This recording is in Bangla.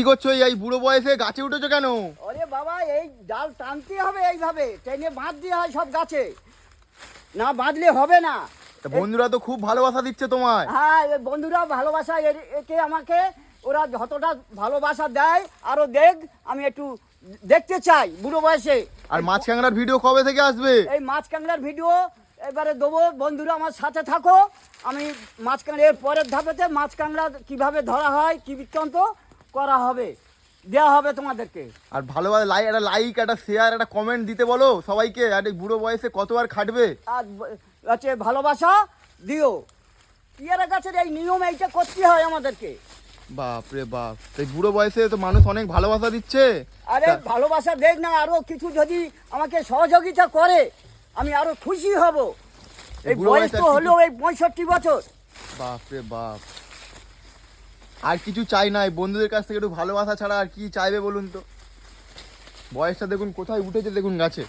কি করছো এই বুড়ো বয়সে গাছে উঠেছো কেন? আরে বাবা, এই ডাল টানতে হবে, এইভাবে টেনে বাঁধ দিয়ে হয় সব গাছে, না বাঁধলে হবে না। বন্ধুরা তো খুব ভালোবাসা দিচ্ছে তোমায়। হ্যাঁ, এই বন্ধুরা ভালোবাসা একে আমাকে, ওরা যতটা ভালোবাসা দেয় আরো দেখ, আমি একটু দেখতে চাই বুড়ো বয়সে। আর মাছ ক্যাংড়ার ভিডিও কবে থেকে আসবে? এই মাছ কাঁকড়ার ভিডিও এবারে দেবো, বন্ধুরা আমার সাথে থাকো। আমি মাছ কাঁকড়ার পরের ধাপেতে মাছ কাঁকড়া কীভাবে ধরা হয়, কী বৃত্তান্ত করা হবে, দেওয়া হবে তোমাদেরকে। আর ভালোবাসা একটা লাইক, একটা শেয়ার, একটা কমেন্ট দিতে বলো সবাইকে। আর এই বুড়ো বয়সে কতবার খাটবে? আর হচ্ছে ভালোবাসা দিও। পেয়ারা গাছের এই নিয়ম এইটা করতে হয় আমাদেরকে। বাপ রে বাপ, এই বুড়ো বয়সে তো মানুষ অনেক ভালোবাসা দিচ্ছে। আরে ভালোবাসা দেখ না, আরো কিছু যদি আমাকে সহযোগিতা করে আমি আরো খুশি হব। এই বুড়ো বয়স বয়সে তো হলো এই 65 বছর। বাপ রে বাপ, আর কিছু চাই না এই বন্ধুদের কাছ থেকে একটু ভালোবাসা ছাড়া আর কি চাইবে বলুন তো? বয়সটা দেখুন কোথায় উঠেছে, দেখুন গাছে।